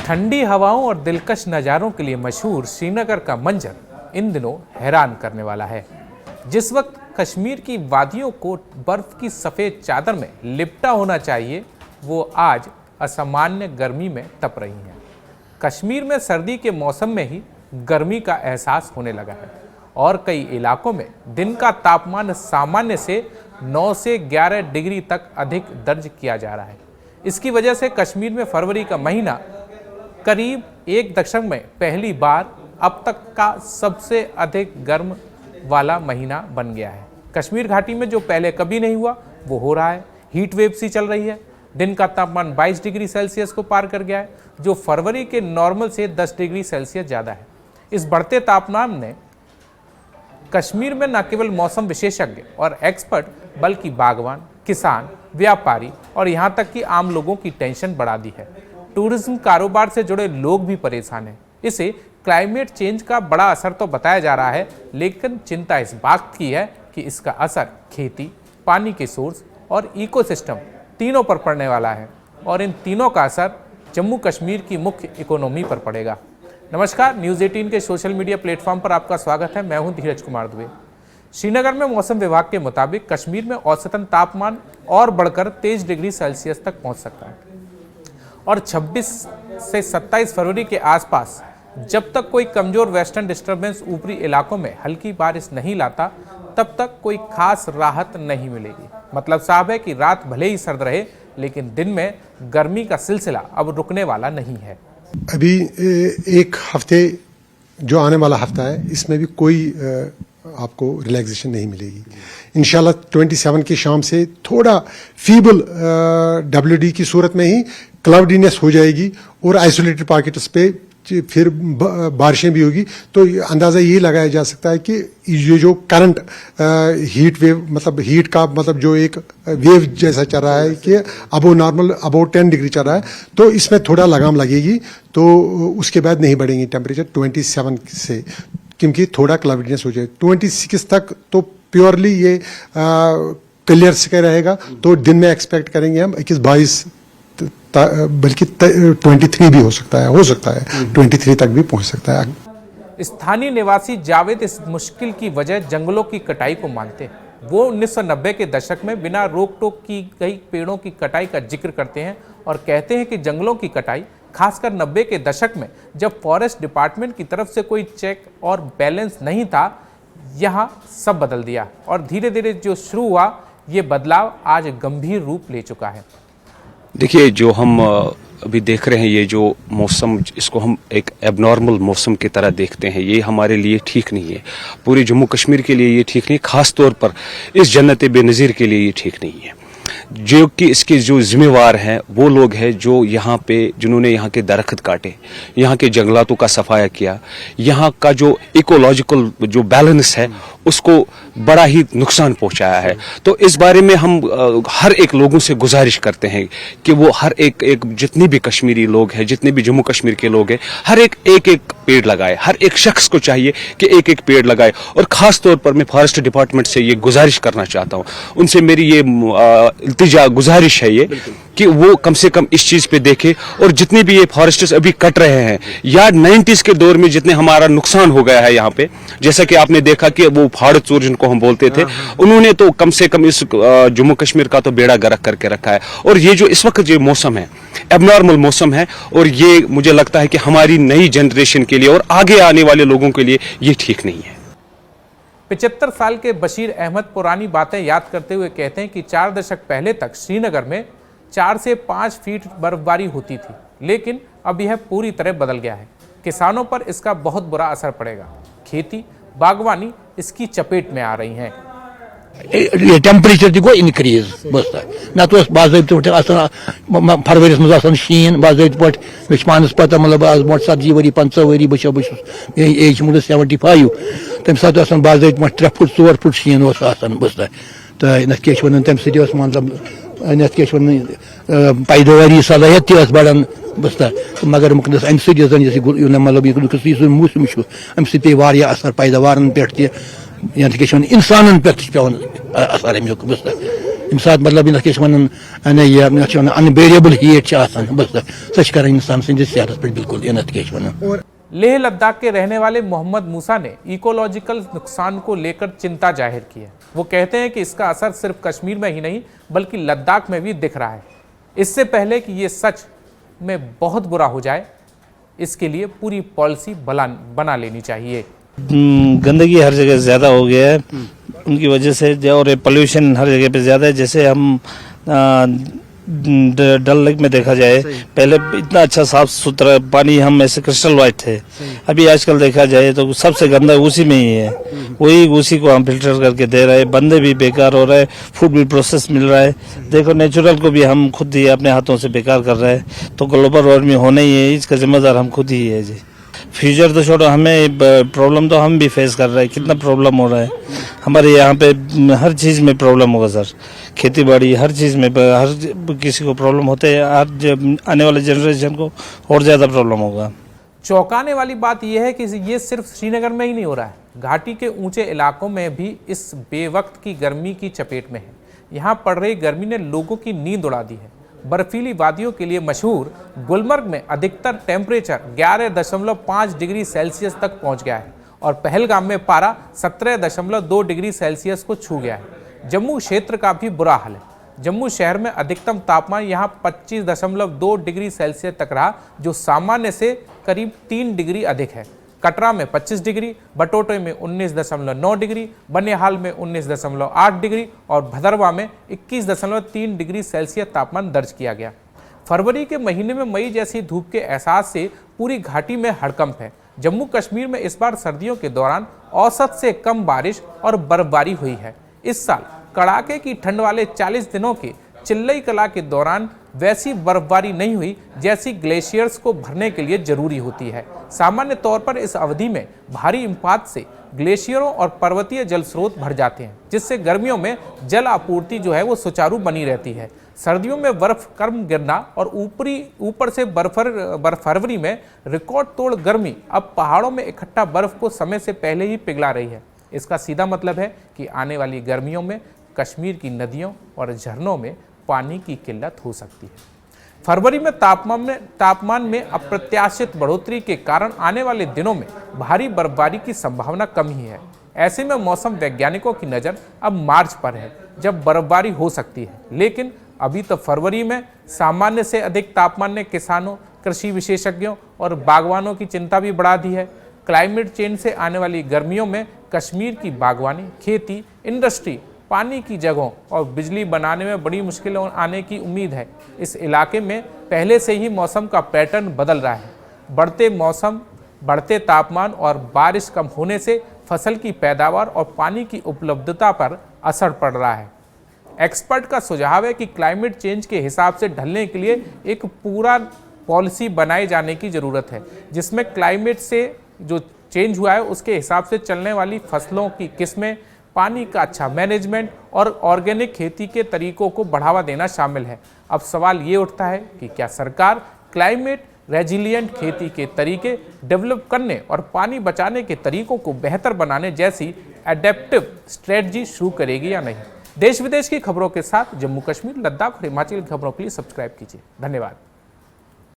ठंडी हवाओं और दिलकश नज़ारों के लिए मशहूर श्रीनगर का मंजर इन दिनों हैरान करने वाला है। जिस वक्त कश्मीर की वादियों को बर्फ की सफ़ेद चादर में लिपटा होना चाहिए, वो आज असामान्य गर्मी में तप रही हैं। कश्मीर में सर्दी के मौसम में ही गर्मी का एहसास होने लगा है और कई इलाकों में दिन का तापमान सामान्य से 9 से 11 डिग्री तक अधिक दर्ज किया जा रहा है। इसकी वजह से कश्मीर में फरवरी का महीना करीब 1 दशक में पहली बार अब तक का सबसे अधिक गर्म वाला महीना बन गया है। कश्मीर घाटी में जो पहले कभी नहीं हुआ वो हो रहा है। हीट वेव सी चल रही है। दिन का तापमान 22 डिग्री सेल्सियस को पार कर गया है, जो फरवरी के नॉर्मल से 10 डिग्री सेल्सियस ज़्यादा है। इस बढ़ते तापमान ने कश्मीर में न केवल मौसम विशेषज्ञ और एक्सपर्ट बल्कि बागवान, किसान, व्यापारी और यहाँ तक कि आम लोगों की टेंशन बढ़ा दी है। टूरिज्म कारोबार से जुड़े लोग भी परेशान हैं। इसे क्लाइमेट चेंज का बड़ा असर तो बताया जा रहा है, लेकिन चिंता इस बात की है कि इसका असर खेती, पानी के सोर्स और इकोसिस्टम तीनों पर पड़ने वाला है और इन तीनों का असर जम्मू कश्मीर की मुख्य इकोनॉमी पर पड़ेगा। नमस्कार, न्यूज़ 18 के सोशल मीडिया प्लेटफॉर्म पर आपका स्वागत है। मैं हूं धीरज कुमार दुबे। श्रीनगर में मौसम विभाग के मुताबिक कश्मीर में औसतन तापमान और बढ़कर 23 डिग्री सेल्सियस तक पहुंच सकता है और 26 से 27 फरवरी के आसपास जब तक कोई कमजोर वेस्टर्न डिस्टर्बेंस ऊपरी इलाकों में हल्की बारिश नहीं लाता, तब तक कोई खास राहत नहीं मिलेगी। मतलब साफ है कि रात भले ही सर्द रहे, लेकिन दिन में गर्मी का सिलसिला अब रुकने वाला नहीं है। अभी एक हफ्ते जो आने वाला हफ्ता है, इसमें भी कोई आपको रिलैक्सेशन नहीं मिलेगी। इंशाल्लाह 27 की शाम से थोड़ा फीबल WD की सूरत में ही क्लाउडीनेस हो जाएगी और आइसोलेटेड पॉकेट्स पे फिर बारिशें भी होगी। तो अंदाज़ा ये लगाया जा सकता है कि ये जो करंट हीट वेव, मतलब हीट का मतलब जो एक वेव जैसा चल रहा है कि अबो नॉर्मल अबाउट 10 डिग्री चल रहा है, तो इसमें थोड़ा लगाम लगेगी। तो उसके बाद नहीं बढ़ेंगे टेम्परेचर 27 से, क्योंकि थोड़ा क्लाउडीनेस हो जाए। 26 तक तो प्योरली ये क्लियर से रहेगा। तो दिन में एक्सपेक्ट करेंगे हम 21-22, बल्कि 23 भी हो सकता है 23 तक भी पहुंच सकता है। स्थानीय निवासी जावेद इस मुश्किल की वजह जंगलों की कटाई को मानते हैं। वो 1990 के दशक में बिना रोक टोक की गई पेड़ों की कटाई का जिक्र करते हैं और कहते हैं कि जंगलों की कटाई खासकर 90 के दशक में, जब फॉरेस्ट डिपार्टमेंट की तरफ से कोई चेक और बैलेंस नहीं था, यहाँ सब बदल दिया और धीरे धीरे जो शुरू हुआ, ये बदलाव आज गंभीर रूप ले चुका है। देखिए, जो हम अभी देख रहे हैं, ये जो मौसम, इसको हम एक एबनॉर्मल मौसम की तरह देखते हैं, ये हमारे लिए ठीक नहीं है। पूरे जम्मू कश्मीर के लिए ये ठीक नहीं, खास तौर पर इस जन्नत बेनज़ीर के लिए ये ठीक नहीं है। जो कि इसके जो जिम्मेवार हैं वो लोग हैं जो यहाँ पे, जिन्होंने यहाँ के दरख्त काटे, यहाँ के जंगलातों का सफाया किया, यहाँ का जो इकोलॉजिकल जो बैलेंस है उसको बड़ा ही नुकसान पहुँचाया है। तो इस बारे में हम हर एक लोगों से गुजारिश करते हैं कि वो हर एक जितने भी कश्मीरी लोग हैं, जितने भी जम्मू कश्मीर के लोग हैं, हर एक पेड़ लगाए। हर एक शख्स को चाहिए कि एक पेड़ लगाए। और ख़ास तौर पर मैं फॉरेस्ट डिपार्टमेंट से ये गुजारिश करना चाहता हूँ, उनसे मेरी ये इल्तिजा गुजारिश है ये कि वो कम से कम इस चीज़ पे देखे। और जितने भी ये फॉरेस्टर्स अभी कट रहे हैं, या 90s के दौर में जितने हमारा नुकसान हो गया है यहाँ पे, जैसा कि आपने देखा कि वो फाड़ चोर जिनको हम बोलते थे, उन्होंने तो कम से कम इस जम्मू कश्मीर का तो बेड़ा गर्क करके रखा है। और ये जो इस वक्त जो मौसम है, एबनॉर्मल मौसम है, और ये मुझे लगता है कि हमारी नई जनरेशन के लिए और आगे आने वाले लोगों के लिए ये ठीक नहीं है। 75 साल के बशीर अहमद पुरानी बातें याद करते हुए कहते हैं कि 4 दशक पहले तक श्रीनगर में 4 से 5 फीट बर्फबारी होती थी, लेकिन अब यह पूरी तरह बदल गया है। किसानों पर इसका बहुत बुरा असर पड़ेगा। खेती, बागवानी इसकी चपेट में आ रही हैं। टेम्परेचर गो इनक्रीज बस ना तो फरवरी मज शीन बाज़ाब्त पे पानस पता, मतलब आज मोट सब्जी वरी 50 वरी बस एज 75 तम सात बाज़ाब्त 3 फुट 4 फुट शीन बस। तो नत वन तम सत मतलब नत पैदावारी सलाहियत बढ़ान बस। मगर अम सत मतलब मौसम अम पे असर पैदावार पे या इंसान पे असर अमुक बस यम सात मतलब वन अनबेरेबल हीट बस सह कर इंसान सैंस सेहत पे बिल्कुल वन। लेह लद्दाख के रहने वाले मोहम्मद मूसा ने इकोलॉजिकल नुकसान को लेकर चिंता जाहिर की है। वो कहते हैं कि इसका असर सिर्फ कश्मीर में ही नहीं बल्कि लद्दाख में भी दिख रहा है। इससे पहले कि ये सच में बहुत बुरा हो जाए, इसके लिए पूरी पॉलिसी बना लेनी चाहिए। गंदगी हर जगह ज़्यादा हो गया है उनकी वजह से, और पोल्यूशन हर जगह पे ज़्यादा है। जैसे हम डल लेक में देखा जाए, पहले इतना अच्छा साफ सुथरा पानी हम ऐसे क्रिस्टल वाइट थे, अभी आजकल देखा जाए तो सबसे गंदा उसी में ही है। वही उसी को हम फिल्टर करके दे रहे हैं, बंदे भी बेकार हो रहे हैं, फूड भी प्रोसेस मिल रहा है। देखो नेचुरल को भी हम खुद ही अपने हाथों से बेकार कर रहे हैं, तो ग्लोबल वार्मिंग होना ही है, इसका जिम्मेदार हम खुद ही है जी। फ्यूचर तो छोड़ो, हमें प्रॉब्लम तो हम भी फेस कर रहे हैं, कितना प्रॉब्लम हो रहा है हमारे यहाँ पे, हर चीज़ में प्रॉब्लम होगा सर, खेती बाड़ी हर चीज़ में, हर किसी को प्रॉब्लम होते हैं, हर आने वाले जनरेशन को और ज़्यादा प्रॉब्लम होगा। चौंकाने वाली बात यह है कि ये सिर्फ श्रीनगर में ही नहीं हो रहा है, घाटी के ऊंचे इलाकों में भी इस बेवक्त की गर्मी की चपेट में है। यहाँ पड़ रही गर्मी ने लोगों की नींद उड़ा दी है। बर्फीली वादियों के लिए मशहूर गुलमर्ग में अधिकतर टेम्परेचर 11.5 डिग्री सेल्सियस तक पहुंच गया है और पहलगाम में पारा 17.2 डिग्री सेल्सियस को छू गया है। जम्मू क्षेत्र का भी बुरा हाल है। जम्मू शहर में अधिकतम तापमान यहां 25.2 डिग्री सेल्सियस तक रहा, जो सामान्य से करीब 3 डिग्री अधिक है। कटरा में 25 डिग्री, बटोटे में 19.9 डिग्री, बनिहाल में 19.8 डिग्री और भदरवा में 21.3 डिग्री सेल्सियस तापमान दर्ज किया गया। फरवरी के महीने में मई जैसी धूप के एहसास से पूरी घाटी में हड़कंप है। जम्मू कश्मीर में इस बार सर्दियों के दौरान औसत से कम बारिश और बर्फबारी हुई है। इस साल कड़ाके की ठंड वाले 40 दिनों के चिल्लई कला के दौरान वैसी बर्फबारी नहीं हुई जैसी ग्लेशियर्स को भरने के लिए जरूरी होती है। सामान्य तौर पर इस अवधि में भारी हिमपात से ग्लेशियरों और पर्वतीय जल स्रोत भर जाते हैं, जिससे गर्मियों में जल आपूर्ति जो है वो सुचारू बनी रहती है। सर्दियों में बर्फ कम गिरना और ऊपर से फरवरी में रिकॉर्ड तोड़ गर्मी अब पहाड़ों में इकट्ठा बर्फ को समय से पहले ही पिघला रही है। इसका सीधा मतलब है कि आने वाली गर्मियों में कश्मीर की नदियों और झरनों में पानी की किल्लत हो सकती है। फरवरी में तापमान में अप्रत्याशित बढ़ोतरी के कारण आने वाले दिनों में भारी बर्फबारी की संभावना कम ही है। ऐसे में मौसम वैज्ञानिकों की नज़र अब मार्च पर है, जब बर्फबारी हो सकती है। लेकिन अभी तो फरवरी में सामान्य से अधिक तापमान ने किसानों, कृषि विशेषज्ञों और बागवानों की चिंता भी बढ़ा दी है। क्लाइमेट चेंज से आने वाली गर्मियों में कश्मीर की बागवानी, खेती, इंडस्ट्री, पानी की जगहों और बिजली बनाने में बड़ी मुश्किलें आने की उम्मीद है। इस इलाके में पहले से ही मौसम का पैटर्न बदल रहा है। बढ़ते तापमान और बारिश कम होने से फसल की पैदावार और पानी की उपलब्धता पर असर पड़ रहा है। एक्सपर्ट का सुझाव है कि क्लाइमेट चेंज के हिसाब से ढलने के लिए एक पूरा पॉलिसी बनाए जाने की ज़रूरत है, जिसमें क्लाइमेट से जो चेंज हुआ है उसके हिसाब से चलने वाली फसलों की किस्में, पानी का अच्छा मैनेजमेंट और ऑर्गेनिक खेती के तरीकों को बढ़ावा देना शामिल है। अब सवाल ये उठता है कि क्या सरकार क्लाइमेट रेजिलिएंट खेती के तरीके डेवलप करने और पानी बचाने के तरीकों को बेहतर बनाने जैसी एडेप्टिव स्ट्रेटजी शुरू करेगी या नहीं। देश विदेश की खबरों के साथ जम्मू कश्मीर, लद्दाख और हिमाचल की खबरों के लिए सब्सक्राइब कीजिए। धन्यवाद।